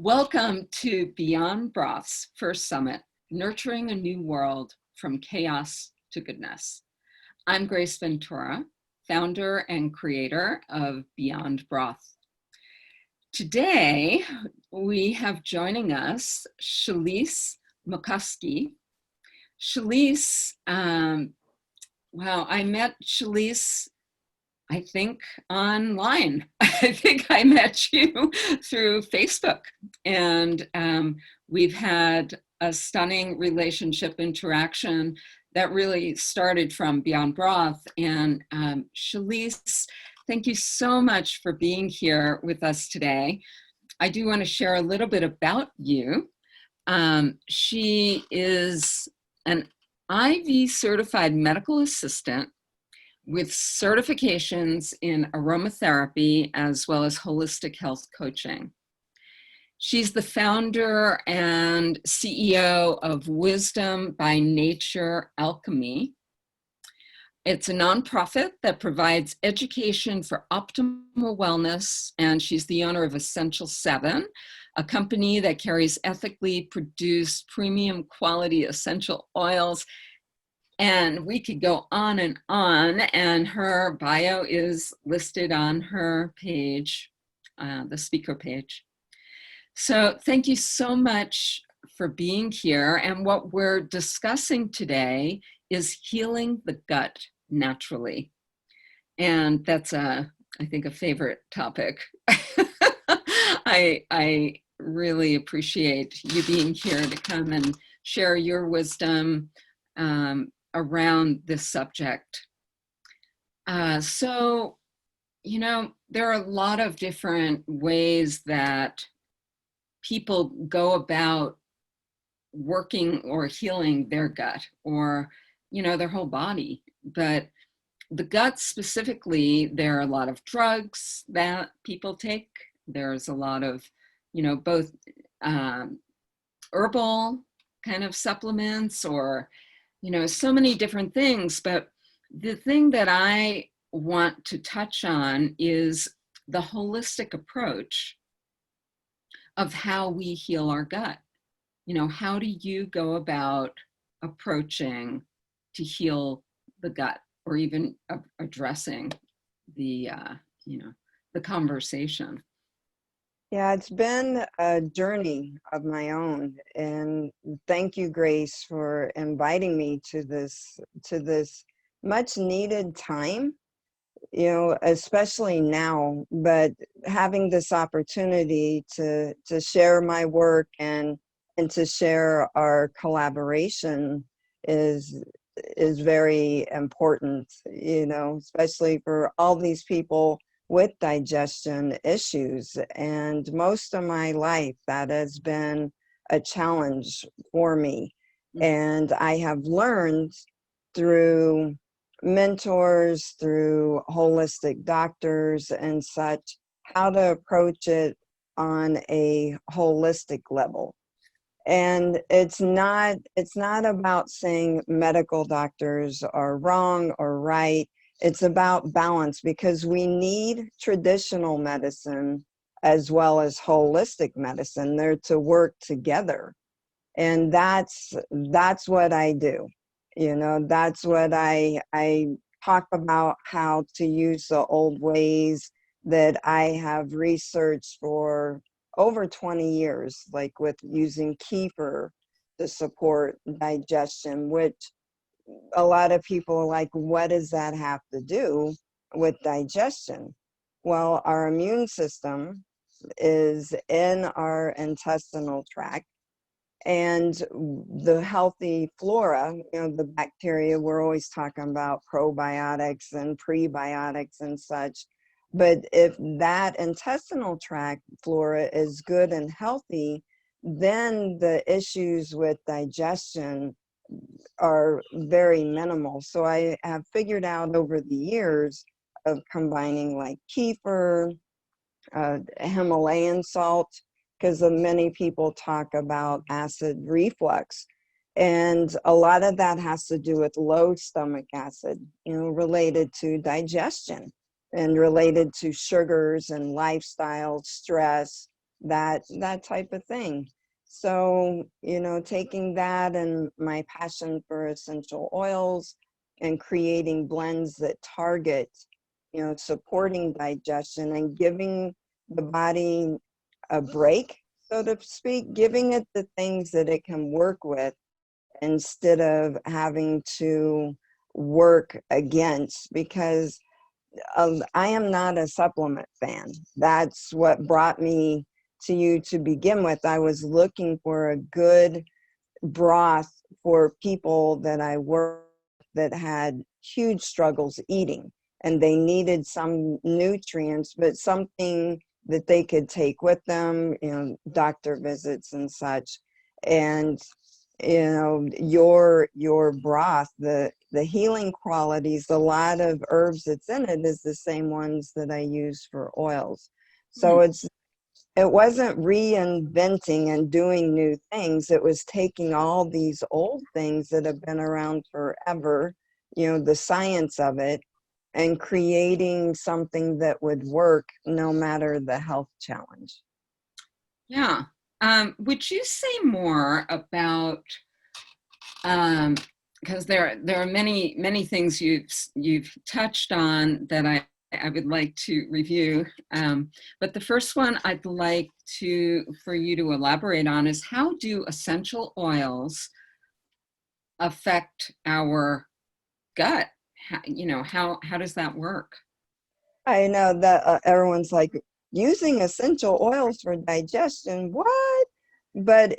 Welcome to Beyond Broth's first summit, Nurturing a New World from Chaos to Goodness. I'm Grace Ventura, founder and creator of Beyond Broth. Today, we have joining us Chalyce Macoskey. Chalyce, wow, I met Chalyce I think online. I think I met you through Facebook, and we've had a stunning relationship interaction that really started from Beyond Broth. And Chalyce, thank you so much for being here with us today. I do want to share a little bit about you. She is an IV certified medical assistant with certifications in aromatherapy as well as holistic health coaching. She's the founder and CEO of Wisdom by Nature Alchemy. It's a nonprofit that provides education for optimal wellness, and she's the owner of Essential 7, a company that carries ethically produced premium quality essential oils. And we could go on, and her bio is listed on her page, the speaker page. So thank you so much for being here. And what we're discussing today is healing the gut naturally. And that's, I think, a favorite topic. I really appreciate you being here to come and share your wisdom around this subject. So, you know, there are a lot of different ways that people go about working or healing their gut or, you know, their whole body. But the gut specifically, there are a lot of drugs that people take. There's a lot of, you know, both herbal kind of supplements or, you know, so many different things. But the thing that I want to touch on is the holistic approach of how we heal our gut. You know, how do you go about approaching to heal the gut or even addressing the, you know, the conversation? Yeah, it's been a journey of my own, and thank you, Grace, for inviting me to this much needed time, you know, especially now, but having this opportunity to share my work and to share our collaboration is very important, you know, especially for all these people with digestion issues. And most of my life, that has been a challenge for me. And I have learned through mentors, through holistic doctors and such, how to approach it on a holistic level. And it's not about saying medical doctors are wrong or right. It's about balance, because we need traditional medicine as well as holistic medicine. They're to work together. And that's what I do. You know, that's what I talk about, how to use the old ways that I have researched for over 20 years, like with using kefir to support digestion, which a lot of people are like, what does that have to do with digestion? Well, our immune system is in our intestinal tract, and the healthy flora, you know, the bacteria, we're always talking about probiotics and prebiotics and such. But if that intestinal tract flora is good and healthy, then the issues with digestion are very minimal. So I have figured out over the years of combining like kefir, Himalayan salt, because many people talk about acid reflux. And a lot of that has to do with low stomach acid, you know, related to digestion and related to sugars and lifestyle, stress, that type of thing. So, taking that and my passion for essential oils and creating blends that target, supporting digestion and giving the body a break, so to speak, giving it the things that it can work with instead of having to work against, because I am not a supplement fan. That's what brought me to you to begin with. I was looking for a good broth for people that I work that had huge struggles eating, and they needed some nutrients, but something that they could take with them, doctor visits and such. And your broth, the healing qualities, a lot of herbs that's in it is the same ones that I use for oils. So it wasn't reinventing and doing new things. It was taking all these old things that have been around forever, the science of it, and creating something that would work no matter the health challenge. Yeah. Would you say more about, because there are many things you've touched on that I would like to review. But the first one I'd like for you to elaborate on is, how do essential oils affect our gut? How does that work? I know that everyone's like, using essential oils for digestion, what? But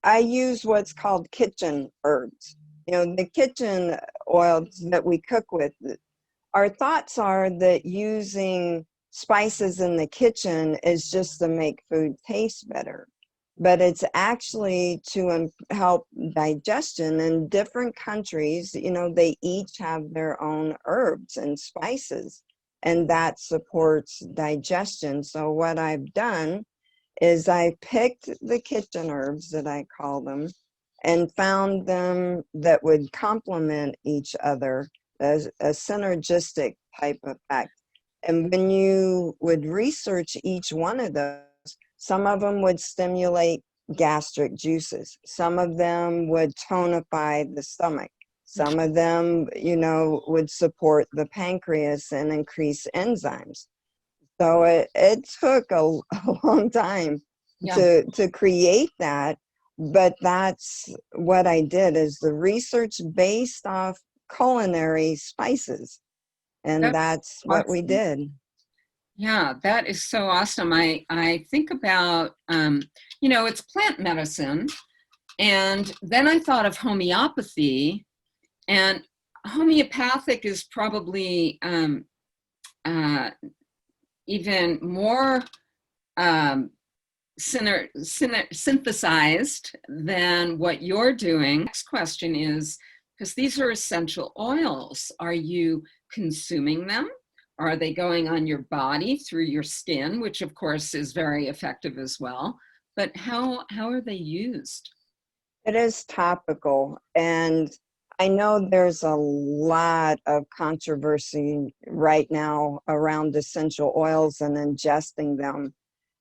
I use what's called kitchen herbs. The kitchen oils that we cook with. Our thoughts are that using spices in the kitchen is just to make food taste better, but it's actually to help digestion. In different countries, they each have their own herbs and spices, and that supports digestion. So what I've done is I picked the kitchen herbs, that I call them, and found them that would complement each other as a synergistic type effect. And when you would research each one of those, some of them would stimulate gastric juices. Some of them would tonify the stomach. Some of them, would support the pancreas and increase enzymes. So it took a long time to create that, but that's what I did, is the research based off culinary spices, and that's what we Awesome. did. Yeah, that is so awesome. I think about, it's plant medicine. And then I thought of homeopathy, and homeopathic is probably even more synthesized than what you're doing. Next question is, because these are essential oils, are you consuming them? Are they going on your body through your skin, which of course is very effective as well? But how are they used? It is topical, and I know there's a lot of controversy right now around essential oils and ingesting them.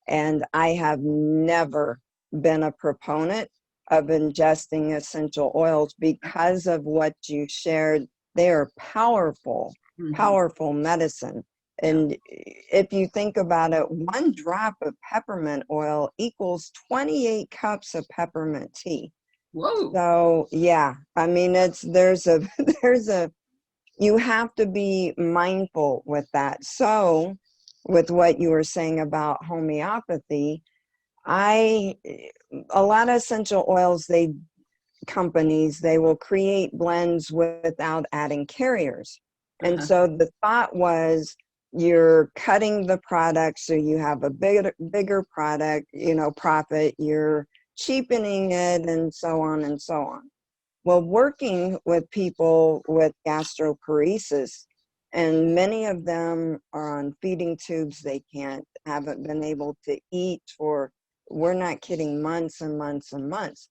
And I have never been a proponent of ingesting essential oils because of what you shared. They are powerful, powerful medicine. And if you think about it, 1 drop of peppermint oil equals 28 cups of peppermint tea. Whoa. So yeah, I mean, there's a you have to be mindful with that. So with what you were saying about homeopathy, a lot of essential oils, companies, they will create blends without adding carriers. And so the thought was, you're cutting the product so you have a bigger product, profit, you're cheapening it, and so on and so on. Well, working with people with gastroparesis, and many of them are on feeding tubes, they haven't been able to eat for, we're not kidding, months and months and months.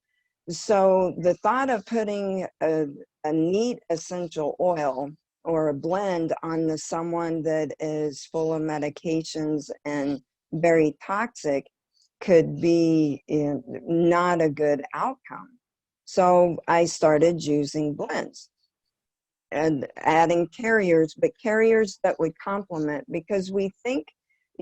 So the thought of putting a neat essential oil or a blend on someone that is full of medications and very toxic could be not a good outcome. So I started using blends and adding carriers, but carriers that would complement, because we think,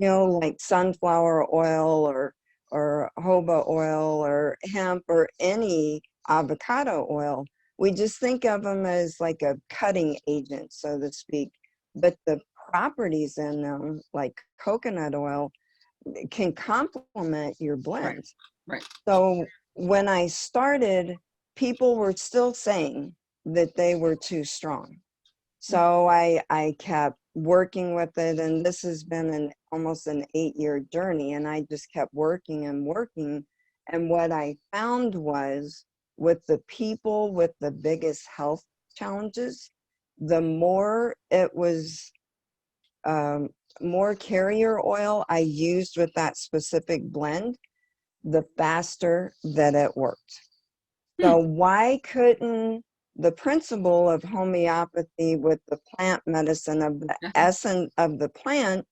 like sunflower oil or jojoba oil or hemp or any avocado oil, we just think of them as like a cutting agent, so to speak. But the properties in them, like coconut oil, can complement your Right. blends. Right. So when I started, people were still saying that they were too strong. So I kept working with it, and this has been almost an 8-year journey, and I just kept working and working. And what I found was, with the people with the biggest health challenges, the more it was, more carrier oil I used with that specific blend, the faster that it worked. Hmm. So why couldn't the principle of homeopathy with the plant medicine of the essence of the plant,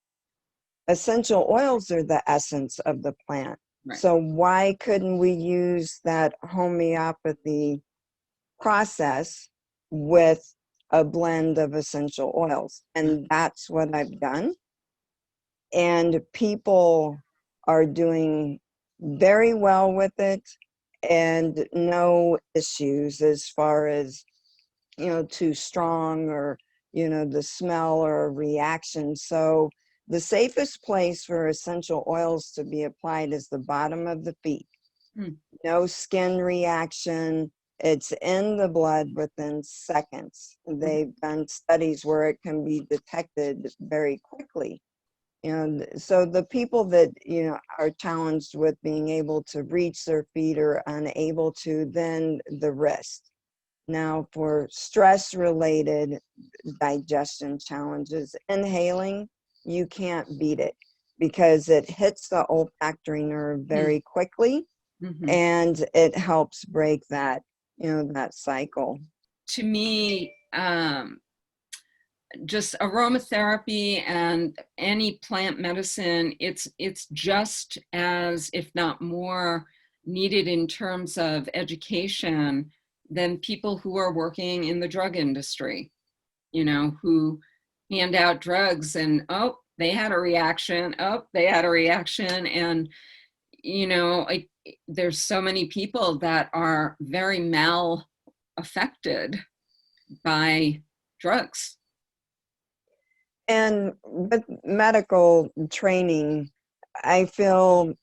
essential oils are the essence of the plant. Right. So why couldn't we use that homeopathy process with a blend of essential oils? And that's what I've done. And people are doing very well with it, and no issues as far as, too strong or, the smell or a reaction. So the safest place for essential oils to be applied is the bottom of the feet. Hmm. No skin reaction. It's in the blood within seconds. They've done studies where it can be detected very quickly. And so the people that, are challenged with being able to reach their feet or unable to, then the wrist. Now, for stress related digestion challenges, inhaling, you can't beat it because it hits the olfactory nerve very quickly, Mm-hmm. and it helps break that, that cycle. To me, just aromatherapy and any plant medicine, it's just as, if not more, needed in terms of education than people who are working in the drug industry, who hand out drugs and, oh, they had a reaction, and there's so many people that are very mal affected by drugs. And with medical training, I feel,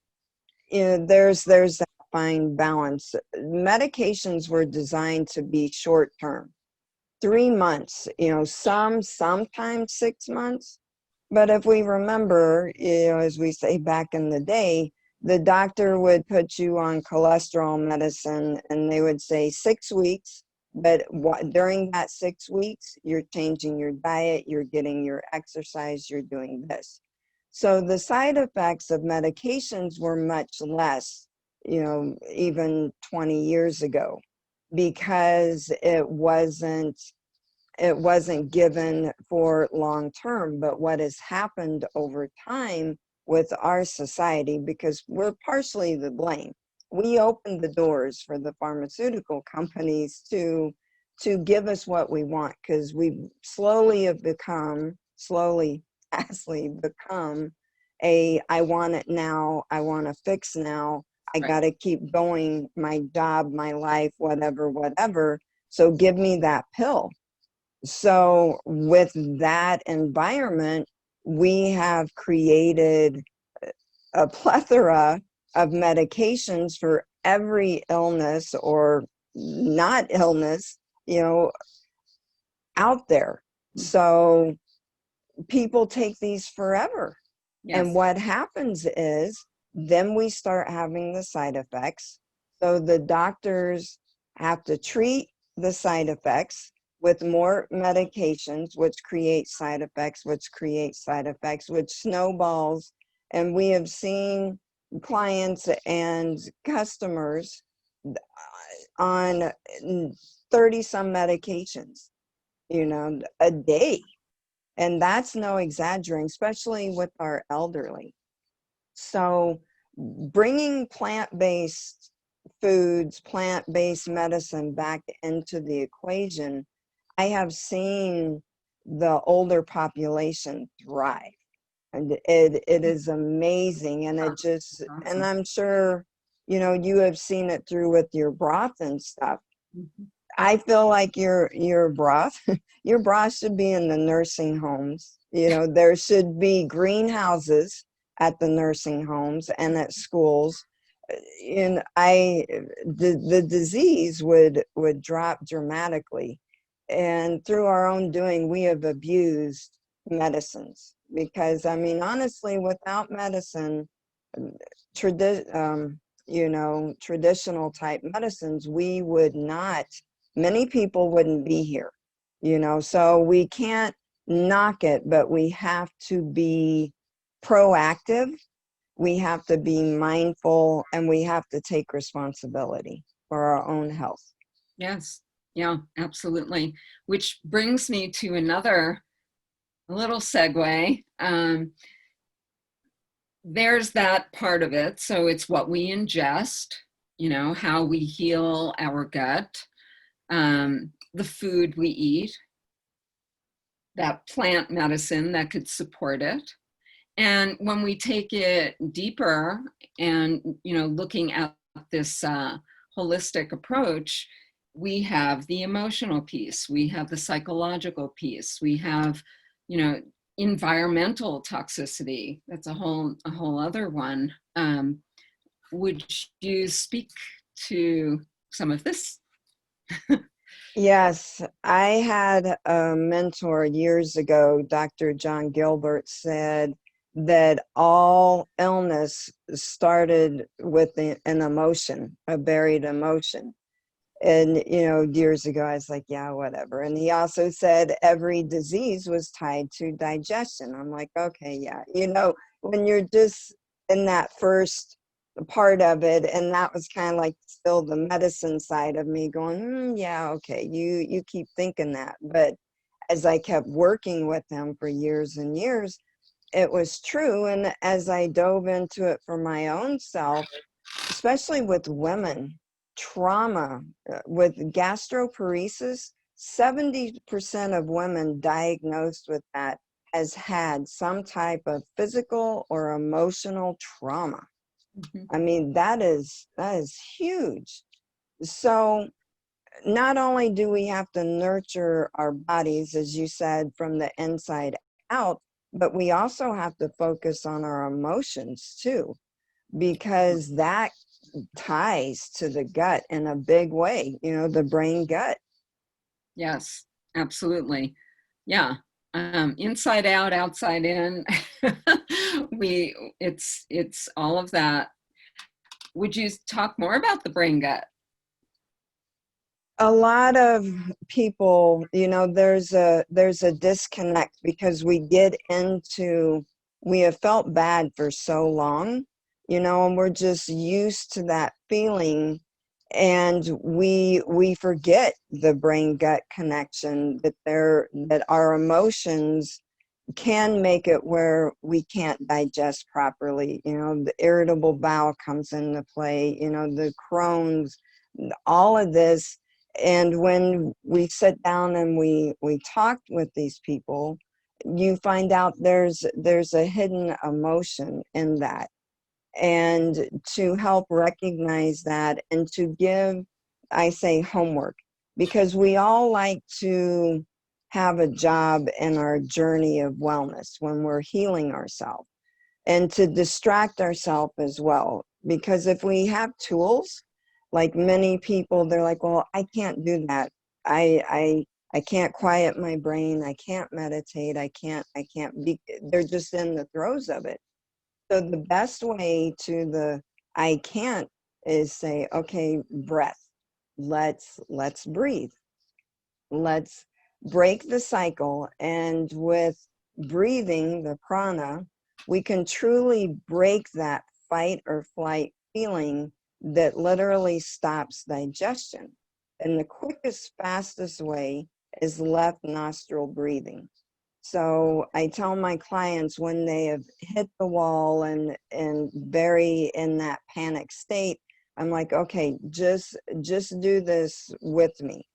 there's that fine balance. Medications were designed to be short term, 3 months, sometimes 6 months. But if we remember, as we say back in the day, the doctor would put you on cholesterol medicine and they would say 6 weeks. But during that 6 weeks, you're changing your diet, you're getting your exercise, you're doing this. So the side effects of medications were much less, even 20 years ago, because it wasn't given for long term. But what has happened over time with our society, because we're partially to blame, we opened the doors for the pharmaceutical companies to give us what we want, because we fastly become I want it now, I want to fix now, I Right. got to keep going, my job, my life, whatever, so give me that pill. So with that environment, we have created a plethora of medications for every illness or not illness, out there. So people take these forever. And Yes. what happens is then we start having the side effects. So the doctors have to treat the side effects with more medications, which create side effects, which snowballs. And we have seen clients and customers on 30 some medications, a day. And that's no exaggerating, especially with our elderly. So bringing plant-based foods, plant-based medicine back into the equation, I have seen the older population thrive. And it is amazing. And it just, and Awesome. I'm sure, you know, you have seen it through with your broth and stuff. Mhm. I feel like your broth, your broth should be in the nursing homes. You know, there should be greenhouses at the nursing homes and at schools. And the disease would drop dramatically. And through our own doing, we have abused medicines because, I mean, honestly, without medicine, tradi- um, you know, traditional type medicines, we would not, many people wouldn't be here, you know, so we can't knock it, but we have to be proactive, we have to be mindful, and we have to take responsibility for our own health. Yes. Yeah, absolutely. Which brings me to another little segue. There's that part of it. So it's what we ingest, you know, how we heal our gut, the food we eat, that plant medicine that could support it. And when we take it deeper and, you know, looking at this holistic approach, we have the emotional piece, we have the psychological piece, we have, you know, environmental toxicity. That's a whole other one. Would you speak to some of this? Yes, I had a mentor years ago, Dr. John Gilbert, said that all illness started with an emotion, a buried emotion. And, you know, years ago, I was like, yeah, whatever. And he also said every disease was tied to digestion. I'm like, okay, yeah. You know, when you're just in that first part of it, and that was kind of like still the medicine side of me going, yeah, okay, you keep thinking that. But as I kept working with him for years and years, it was true. And as I dove into it for my own self, especially with women, trauma, with gastroparesis, 70% of women diagnosed with that has had some type of physical or emotional trauma. Mhm. I mean, that is huge. So not only do we have to nurture our bodies, as you said, from the inside out, but we also have to focus on our emotions too, because that ties to the gut in a big way, you know, the brain gut. Yes, absolutely. Yeah. Inside out, outside in. It's all of that. Would you talk more about the brain gut? A lot of people, you know, there's a disconnect because we have felt bad for so long, you know, and we're just used to that feeling, and we forget the brain gut connection, that our emotions can make it where we can't digest properly. You know, the irritable bowel comes into play, you know, the Crohn's, all of this. And when we sit down and we talk with these people, you find out there's a hidden emotion in that. And to help recognize that and to give, I say, homework, because we all like to have a job in our journey of wellness when we're healing ourselves, and to distract ourselves as well. Because if we have tools, like many people, they're like, well, I can't do that. I can't quiet my brain. I can't meditate. I can't be, they're just in the throes of it. So the best way to the I can't is say, okay, breath. Let's breathe. Let's break the cycle. And with breathing, the prana, we can truly break that fight or flight feeling that literally stops digestion. And the quickest, fastest way is left nostril breathing. So I tell my clients when they have hit the wall and very in that panic state, I'm like, okay, just do this with me.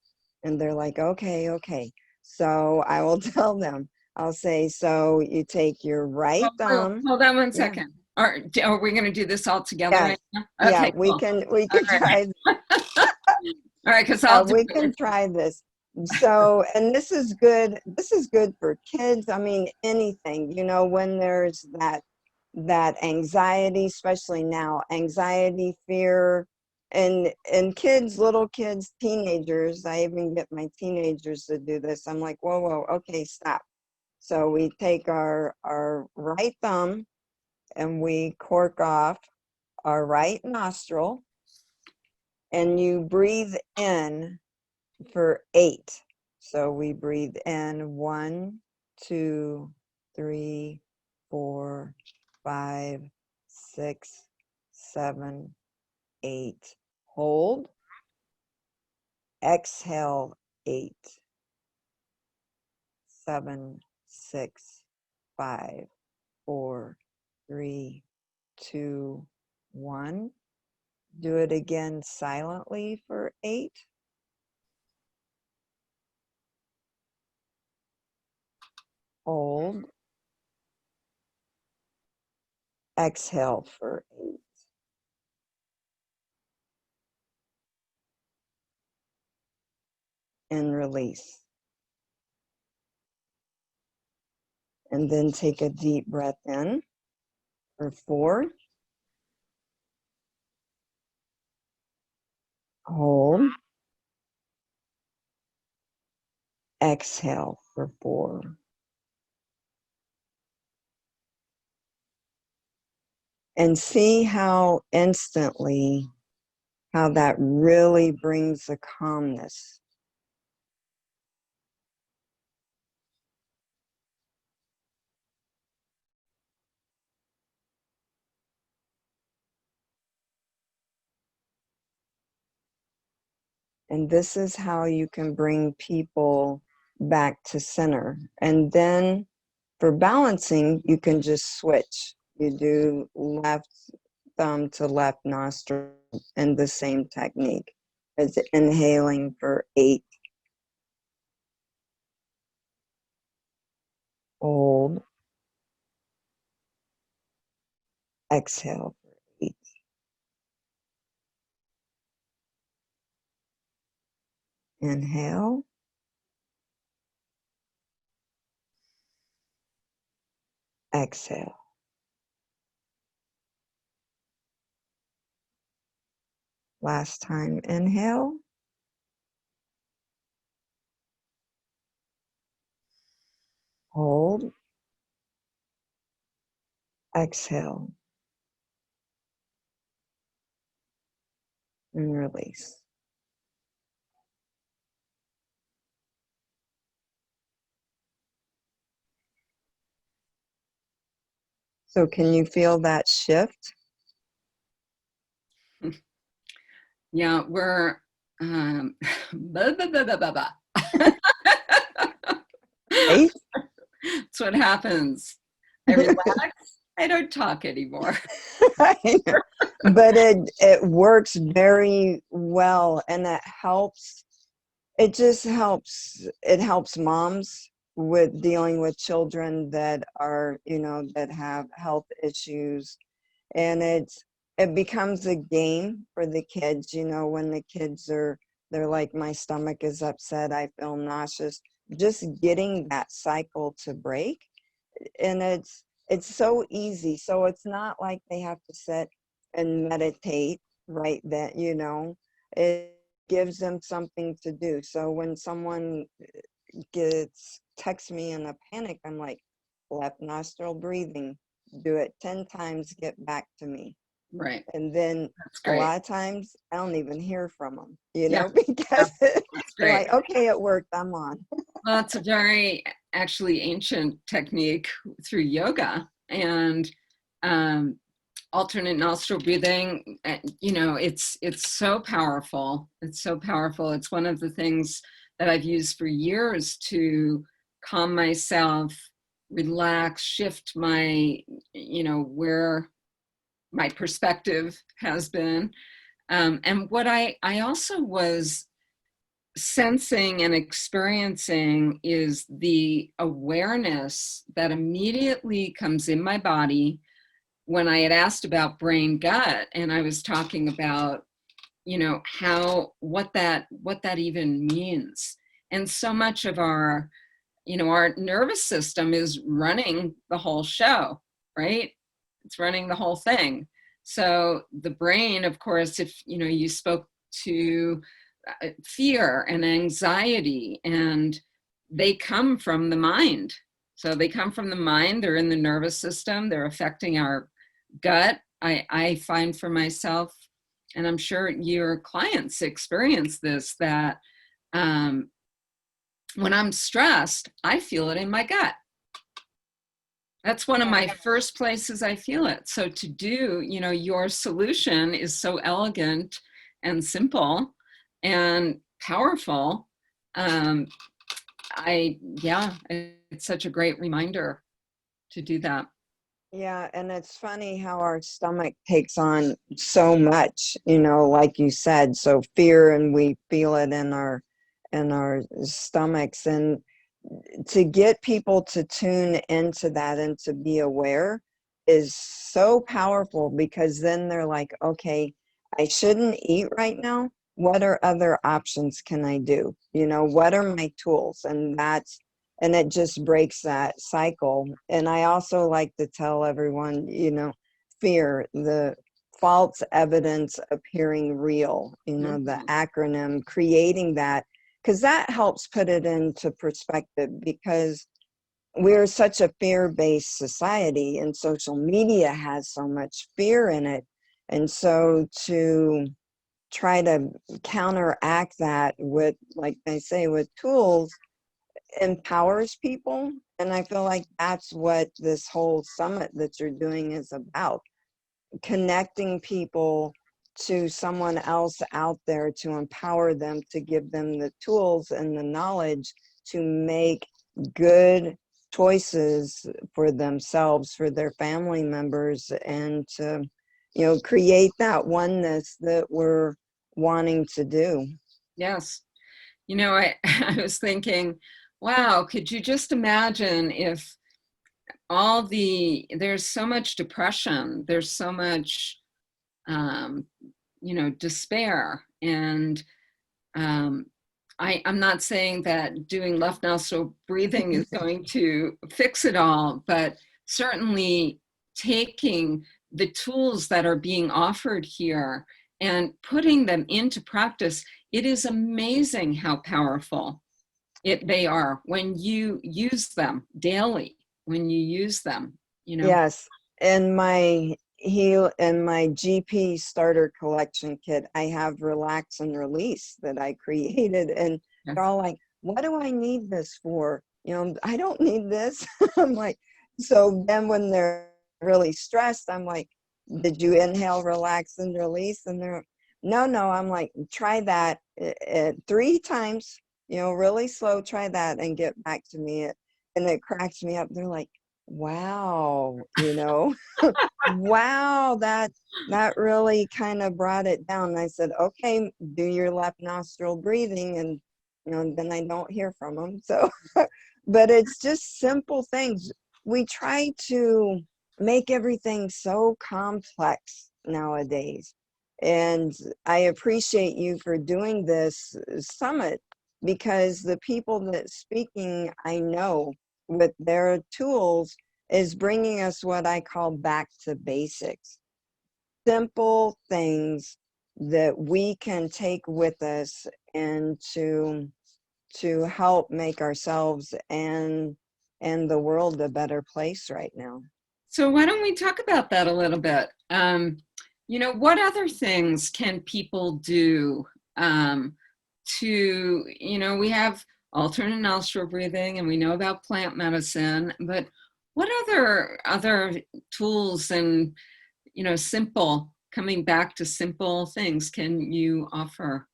And they're like, okay, okay. So I will tell them, I'll say, so you take your right thumb. Hold on one Yeah. second. Are we going to do this all together Yeah. right now? Yeah, Okay, we cool. can All try. right, because Yeah, I'll do we it. can try this. So, and this is good for kids. I mean, anything, you know, when there's that anxiety, especially now, anxiety, fear, and kids, little kids, teenagers. I even get my teenagers to do this. I'm like, whoa, whoa, okay, stop. So we take our right thumb and we cork off our right nostril, and you breathe in for 8. So we breathe in 1, 2, 3, 4, 5, 6, 7, 8. Hold. Exhale 8, 7, 6, 5, 4, 3, 2, 1. Do it again silently for 8. Hold. Exhale for 8. And release. And then take a deep breath in for 4. Hold. Exhale for 4. And see how instantly, how that really brings a calmness. And this is how you can bring people back to center. And then for balancing, you can just switch. You do left thumb to left nostril in the same technique as inhaling for 8. Hold. Exhale for 8. Inhale. Exhale. Last time, inhale. Hold. Exhale. And release. So can you feel that shift? Yeah, we're blah, blah, blah, blah, blah, blah. Right? That's what happens. I relax. I don't talk anymore. I know. But it works very well, and it helps. It just helps. It helps moms with dealing with children that are, you know, that have health issues, and it becomes a game for the kids, you know, when the kids they're like, my stomach is upset, I feel nauseous. Just getting that cycle to break, and it's so easy. So it's not like they have to sit and meditate right then, you know. It gives them something to do. So when someone gets texts me in a panic, I'm like, left nostril breathing, do it 10 times, get back to me. Right. And then That's a great. lot of times I don't even hear from them, you Yeah, know, because that's they're great. like, okay, it worked, I'm on. Well, it's a very actually ancient technique through yoga, and um, alternate nostril breathing. You know, it's so powerful. It's so powerful. It's one of the things that I've used for years to calm myself, relax, shift my, where my perspective has been. And what I also was sensing and experiencing is the awareness that immediately comes in my body when I had asked about brain gut, and I was talking about, what that even means. And so much of our, our nervous system is running the whole show, right? It's running the whole thing. So the brain, of course, if, you spoke to fear and anxiety, and they come from the mind. So they come from the mind, they're in the nervous system, they're affecting our gut. I find for myself, and I'm sure your clients experience this, that when I'm stressed, I feel it in my gut. That's one of my first places I feel it. So to do, your solution is so elegant and simple and powerful. It's such a great reminder to do that. Yeah, and it's funny how our stomach takes on so much, like you said, so fear, and we feel it in our stomachs. And to get people to tune into that and to be aware is so powerful, because then they're like, okay, I shouldn't eat right now. What are other options can I do? What are my tools? And it just breaks that cycle. And I also like to tell everyone, fear, the false evidence appearing real, the acronym, creating that, because that helps put it into perspective, because we're such a fear-based society, and social media has so much fear in it. And so to try to counteract that with, like I say, with tools, empowers people. And I feel like that's what this whole summit that you're doing is about: connecting people to someone else out there, to empower them, to give them the tools and the knowledge to make good choices for themselves, for their family members, and to, create that oneness that we're wanting to do. Yes. I was thinking, wow, could you just imagine if there's so much depression, there's so much, despair. And I'm not saying that doing left nostril breathing is going to fix it all, but certainly taking the tools that are being offered here and putting them into practice, it is amazing how powerful they are when you use them daily, when you use them. Yes. In my GP starter collection kit, I have relax and release that I created, and Yes. they're all like, what do I need this for? I don't need this. I'm like, so then when they're really stressed, I'm like, did you inhale, relax, and release? And they're, no. I'm like, try that 3 times, really slow, try that and get back to me. And it cracks me up. They're like, wow, wow, that really kind of brought it down. And I said, okay, do your left nostril breathing, and then I don't hear from them. So but it's just simple things. We try to make everything so complex nowadays, and I appreciate you for doing this summit, because the people that speaking, I know, with their tools, is bringing us what I call back to basics. Simple things that we can take with us, and to help make ourselves and the world a better place right now. So why don't we talk about that a little bit? What other things can people do to, we have alternate nostril breathing and we know about plant medicine, but what other tools and, coming back to simple things can you offer?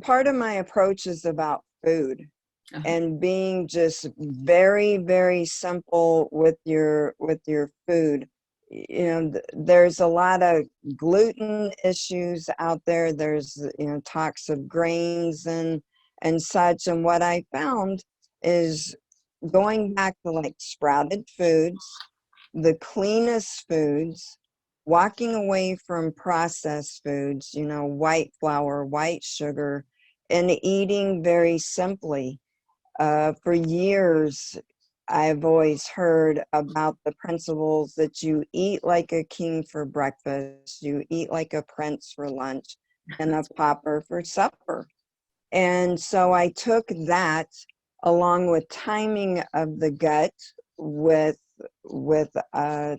Part of my approach is about food. Uh-huh. and being just very, very simple with your food. You know, there's a lot of gluten issues out there. There's, you know, talks of grains and such. And what I found is going back to like sprouted foods, the cleanest foods, walking away from processed foods, you know, white flour, white sugar, and eating very simply. For years, I've always heard about the principles that you eat like a king for breakfast, you eat like a prince for lunch, and a pauper for supper. And so I took that along with timing of the gut with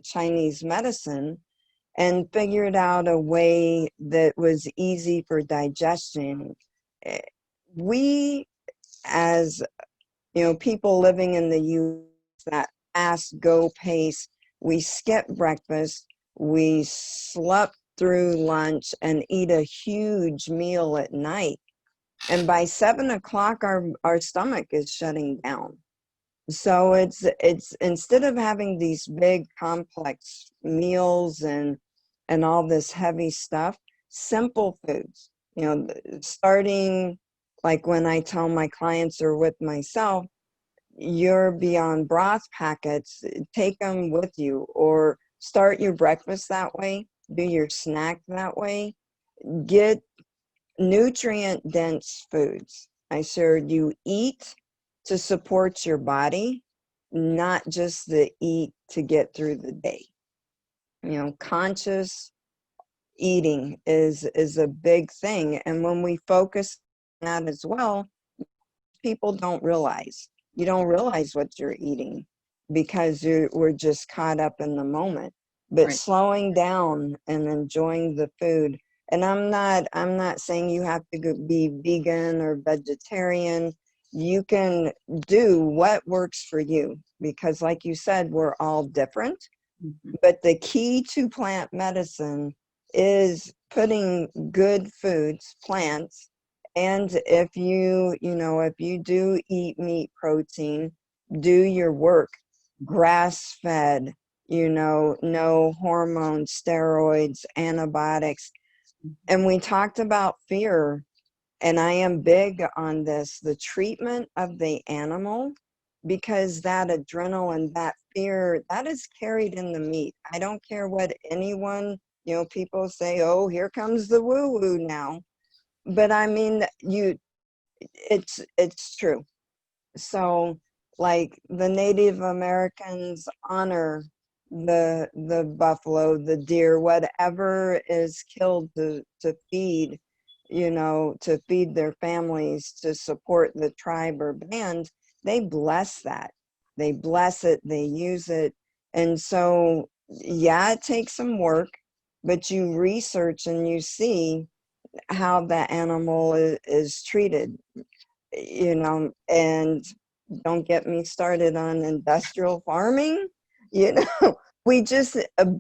Chinese medicine and figured out a way that was easy for digestion. Eh, We, as you know, people living in the U.S., that fast go pace, we skip breakfast, we slept through lunch and eat a huge meal at night. And by 7 o'clock, our stomach is shutting down. So it's instead of having these big complex meals and all this heavy stuff, simple foods, you know, starting like when I tell my clients or with myself, you're beyond broth packets, take them with you or start your breakfast that way, do your snack that way, get nutrient dense foods. I said you eat to support your body, not just the eat to get through the day. You know, conscious eating is a big thing. And when we focus on that as well, people don't realize. You don't realize what you're eating because we're just caught up in the moment. But Right. slowing down and enjoying the food. And I'm not saying you have to be vegan or vegetarian. You can do what works for you because like you said, we're all different. Mhm. But the key to plant medicine is putting good foods, plants, and if you do eat meat protein, do your work, grass fed, no hormones, steroids, antibiotics. And we talked about fear, and I am big on this, the treatment of the animal, because that adrenaline, that fear, that is carried in the meat. I don't care what anyone, people say, oh, here comes the woo woo now. But I mean, it's true. So like the Native Americans honor the buffalo, the deer, whatever is killed to feed, to feed their families, to support the tribe or band. They bless that. They bless it, they use it. And so yeah, it takes some work, but you research and you see how the animal is treated, and don't get me started on industrial farming. you know we just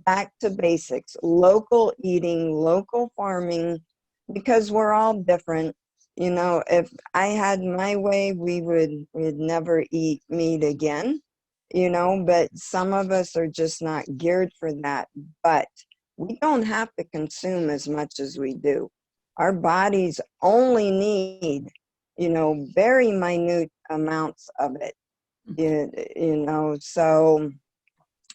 back to basics, local eating, local farming, because we're all different. If I had my way, we'd never eat meat again, but some of us are just not geared for that. But we don't have to consume as much as we do. Our bodies only need, very minute amounts of it. So,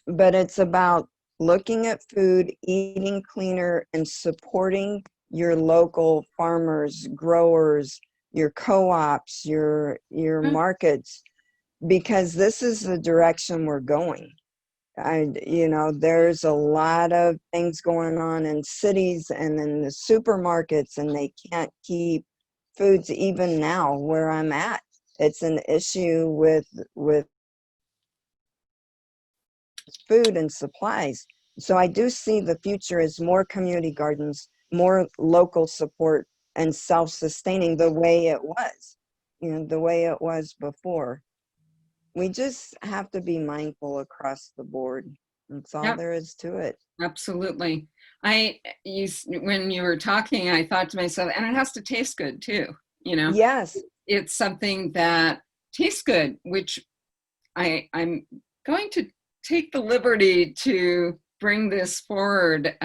but it's about looking at food, eating cleaner, and supporting your local farmers, growers, your co-ops, your Mm. markets, because this is the direction we're going. There's a lot of things going on in cities and in the supermarkets, and they can't keep foods. Even now where I'm at, it's an issue with food and supplies. So I do see the future as more community gardens, more local support, and self-sustaining the way it was, the way it was before. We just have to be mindful across the board. That's all Yep, there is to it. absolutely. When you were talking, I thought to myself, and it has to taste good too. Yes. It's something that tastes good, which I'm going to take the liberty to bring this forward.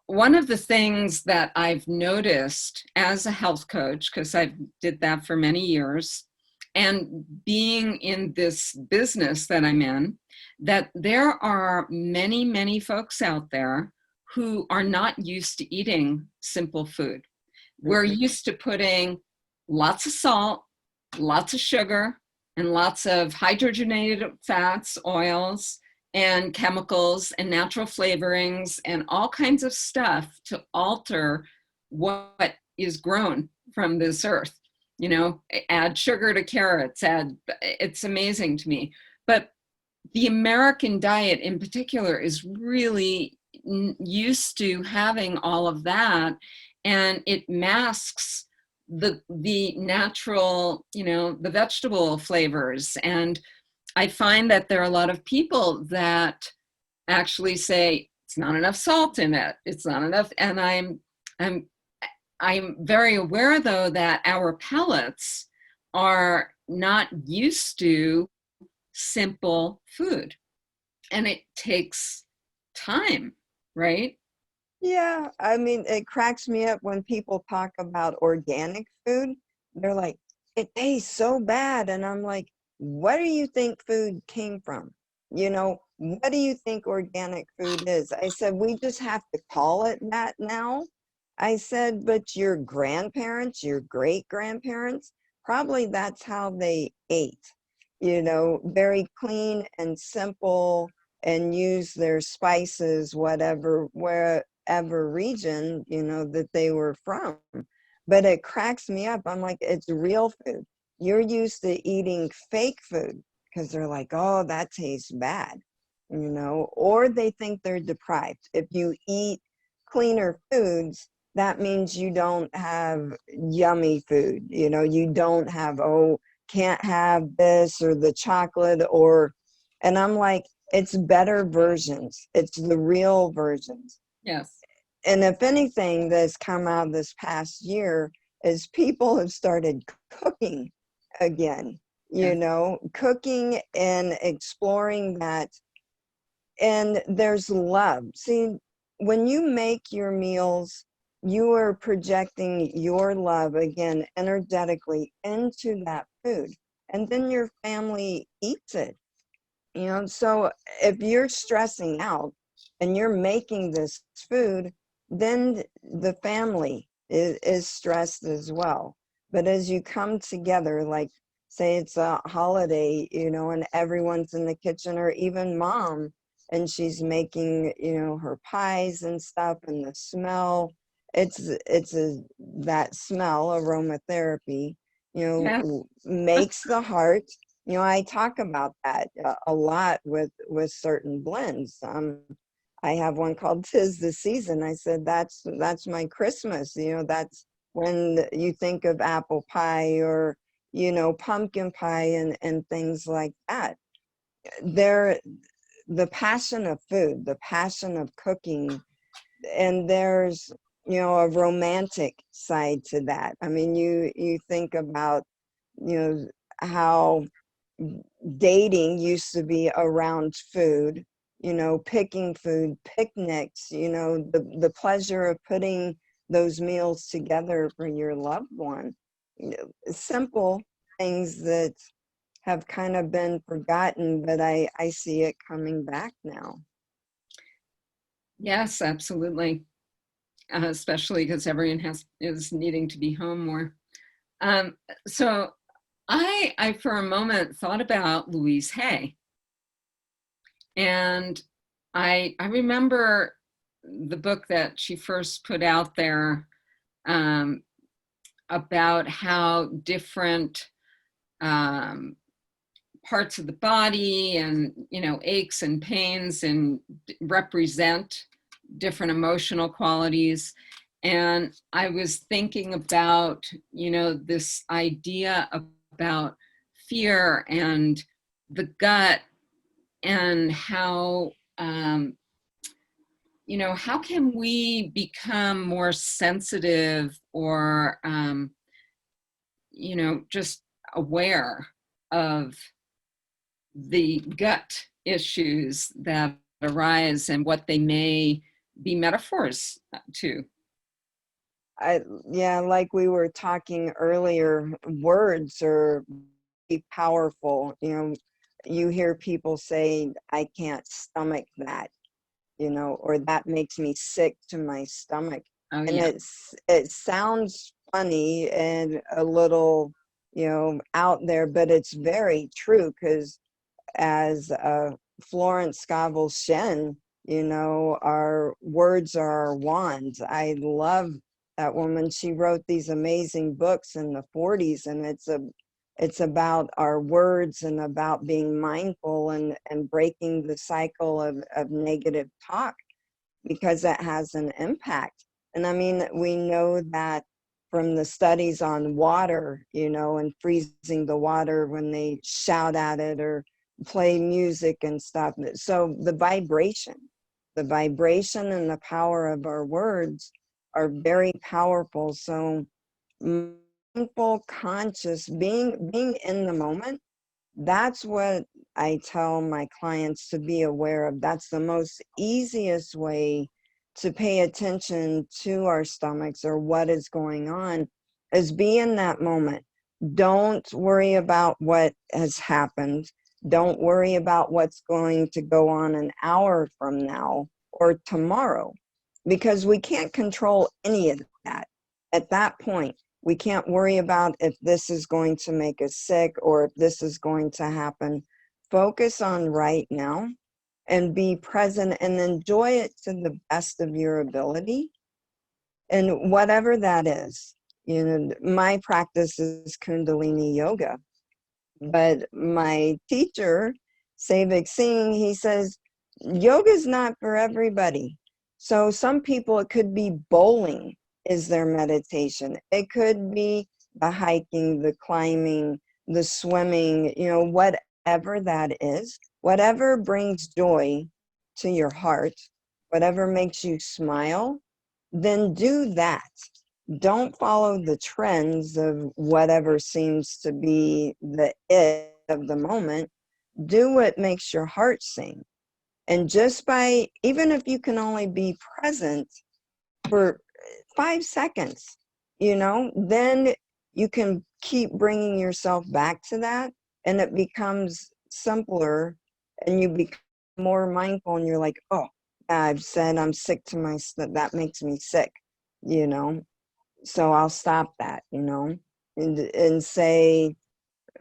One of the things that I've noticed as a health coach, because I did that for many years, and being in this business that I'm in, that there are many, many folks out there who are not used to eating simple food. We're used to putting lots of salt, lots of sugar, and lots of hydrogenated fats, oils, and chemicals and natural flavorings and all kinds of stuff to alter what is grown from this earth. You know, add sugar to carrots, it's amazing to me. But the American diet in particular is really used to having all of that, and it masks the natural, you know, the vegetable flavors. And I find that there are a lot of people that actually say it's not enough salt in it. It's not enough. And I'm very aware though that our palates are not used to simple food, and it takes time, right? Yeah, I mean, it cracks me up when people talk about organic food. They're like, it tastes so bad. And I'm like, what do you think food came from? You know, what do you think organic food is? I said, we just have to call it that now. I said, but your grandparents, your great grandparents, probably that's how they ate, you know, very clean and simple, and use their spices, wherever region, you know, that they were from. But it cracks me up. I'm like, it's real food. You're used to eating fake food because they're like, oh, that tastes bad, you know, or they think they're deprived. If you eat cleaner foods, that means you don't have yummy food. You know, you don't have, oh, can't have this or the chocolate or, and I'm like, it's better versions. It's the real versions. Yes. And if anything that's come out this past year is people have started cooking again, you Yes. know, cooking and exploring that. And there's love. See, when you make your meals, you are projecting your love again energetically into that food. And then your family eats it. You know, so if you're stressing out and you're making this food, then the family is stressed as well. But as you come together, like say it's a holiday, you know, and everyone's in the kitchen, or even mom, and she's making, you know, her pies and stuff, and the smell, that smell, aromatherapy, you Yes. know, makes the heart. You know, I talk about that a lot with certain blends. I have one called "Tis the Season." I said that's my Christmas. You know, that's when you think of apple pie or, you know, pumpkin pie and things like that. There, the passion of food, the passion of cooking, and there's, you know, a romantic side to that. I mean, you think about, you know, how dating used to be around food, you know, picking food, picnics, you know, the pleasure of putting those meals together for your loved one. You know, simple things that have kind of been forgotten, but I see it coming back now. Yes, absolutely. Especially because everyone is needing to be home more. So I for a moment thought about Louise Hay, and I remember the book that she first put out there, um, about how different um, parts of the body and, you know, aches and pains and represent different emotional qualities. And I was thinking about, you know, this idea about fear and the gut, and how, you know, how can we become more sensitive, or, you know, just aware of the gut issues that arise and what they may be metaphors to. Yeah, like we were talking earlier, words are very powerful. You know, you hear people say, I can't stomach that, you know, or that makes me sick to my stomach. Oh, And yeah. it sounds funny and a little, you know, out there, but it's very true, because as Florence Scovel Shen, you know, our words are our wands. I love that woman. She wrote these amazing books in the 40s, and it's about our words and about being mindful and breaking the cycle of negative talk, because that has an impact. And I mean, we know that from the studies on water, you know, and freezing the water when they shout at it or play music and stuff. So the vibration and the power of our words are very powerful. So mindful, conscious, being in the moment, that's what I tell my clients to be aware of. That's the most easiest way to pay attention to our stomachs or what is going on, is be in that moment. Don't worry about what has happened. Don't worry about what's going to go on an hour from now or tomorrow, because we can't control any of that. At that point, we can't worry about if this is going to make us sick or if this is going to happen. Focus on right now and be present and enjoy it to the best of your ability. And whatever that is, you know, my practice is Kundalini yoga, but my teacher, Savik Singh, he says, yoga is not for everybody. So some people, it could be bowling is their meditation. It could be the hiking, the climbing, the swimming, you know, whatever that is, whatever brings joy to your heart, whatever makes you smile, then do that. Don't follow the trends of whatever seems to be the it of the moment. Do what makes your heart sing. And just by, even if you can only be present for 5 seconds, you know, then you can keep bringing yourself back to that, and it becomes simpler, and you become more mindful, and you're like, oh, I've said I'm sick to my, that makes me sick, you know, so I'll stop that, you know, and say,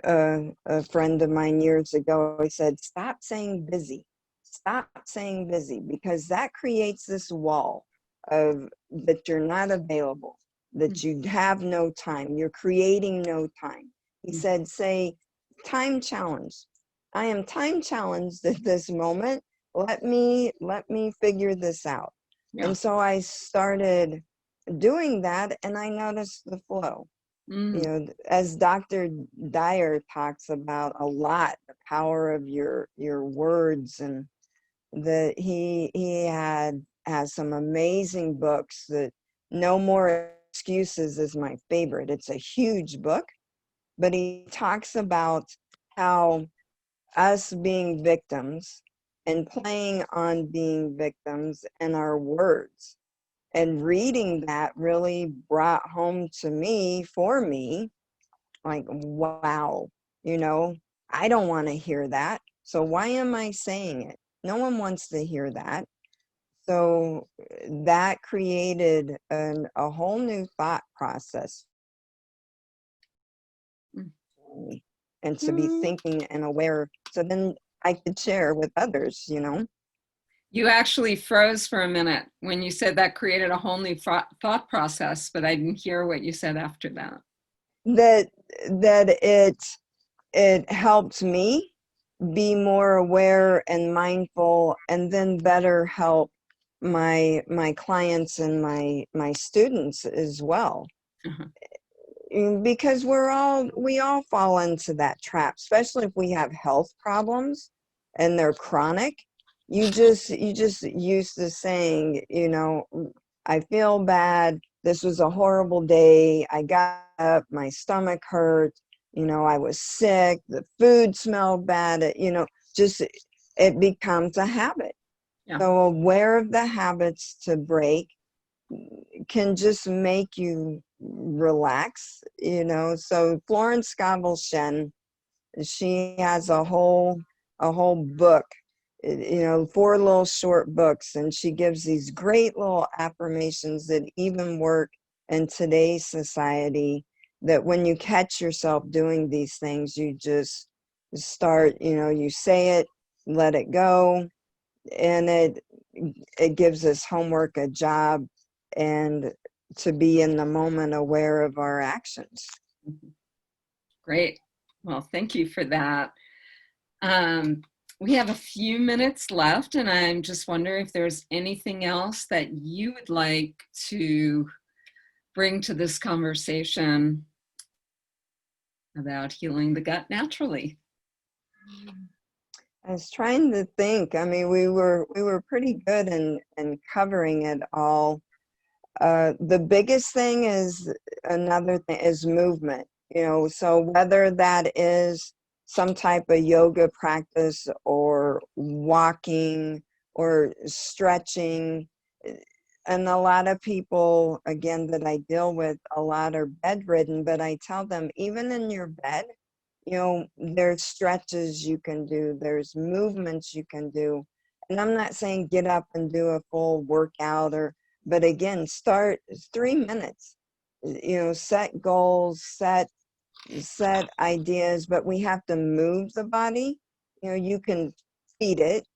a friend of mine years ago, he said, stop saying busy. Stop saying busy, because that creates this wall of that you're not available, that you have no time. You're creating no time. He said, say, time challenge. I am time challenged at this moment. Let me figure this out. Yeah. And so I started doing that, and I noticed the flow. You know, as Dr. Dyer talks about a lot, the power of your words, and that he has some amazing books. That No More Excuses is my favorite. It's a huge book, but he talks about how us being victims and playing on being victims and our words. And reading that really brought home to me, for me, like, wow, you know, I don't want to hear that. So why am I saying it? No one wants to hear that. So that created a whole new thought process for me, and to be thinking and aware. So then I could share with others, you know. You actually froze for a minute when you said that created a whole new thought process, but I didn't hear what you said after that. That it helped me be more aware and mindful, and then better help my clients and my students as well. Uh-huh. Because we all fall into that trap, especially if we have health problems and they're chronic. You just used to saying, you know, I feel bad, this was a horrible day, I got up, my stomach hurt, you know, I was sick, the food smelled bad, just it becomes a habit. Yeah. So aware of the habits to break can just make you relax, So Florence Scovel Shen, she has a whole book, 4 little short books, and she gives these great little affirmations that even work in today's society, that when you catch yourself doing these things, you just start, you say it, let it go, and it gives us homework, a job, and to be in the moment, aware of our actions. Great. Well, thank you for that. We have a few minutes left, and I'm just wondering if there's anything else that you would like to bring to this conversation about healing the gut naturally. I was trying to think. I mean, we were pretty good in covering it all. The biggest thing is, another thing is movement. So whether that is some type of yoga practice or walking or stretching, and a lot of people, again, that I deal with, a lot are bedridden, but I tell them, even in your bed, there's stretches you can do, there's movements you can do. And I'm not saying get up and do a full workout, but again, start 3 minutes, set goals, set ideas, but we have to move the body. You can feed it,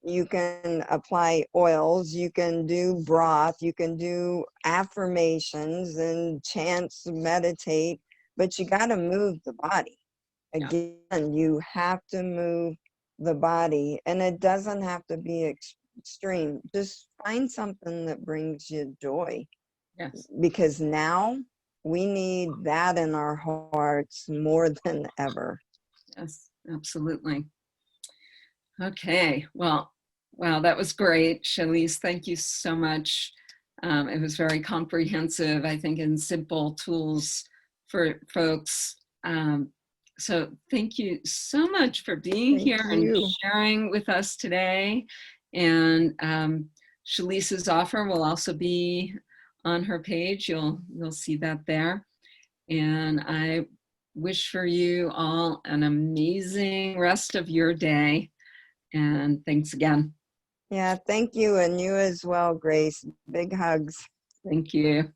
you can apply oils, you can do broth, you can do affirmations and chants, meditate, but you got to move the body. Yeah. Again, you have to move the body, and it doesn't have to be extreme. Just find something that brings you joy. Yes. Because now we need that in our hearts more than ever. Yes, absolutely. Okay. Well, wow, that was great. Chalyce, thank you so much. It was very comprehensive, I think, in simple tools for folks. So thank you so much for being Thank here and you. sharing with us today. And Chalyce's offer will also be on her page. You'll see that there. And I wish for you all an amazing rest of your day. And thanks again. Yeah, thank you. And you as well, Grace. Big hugs. Thank you.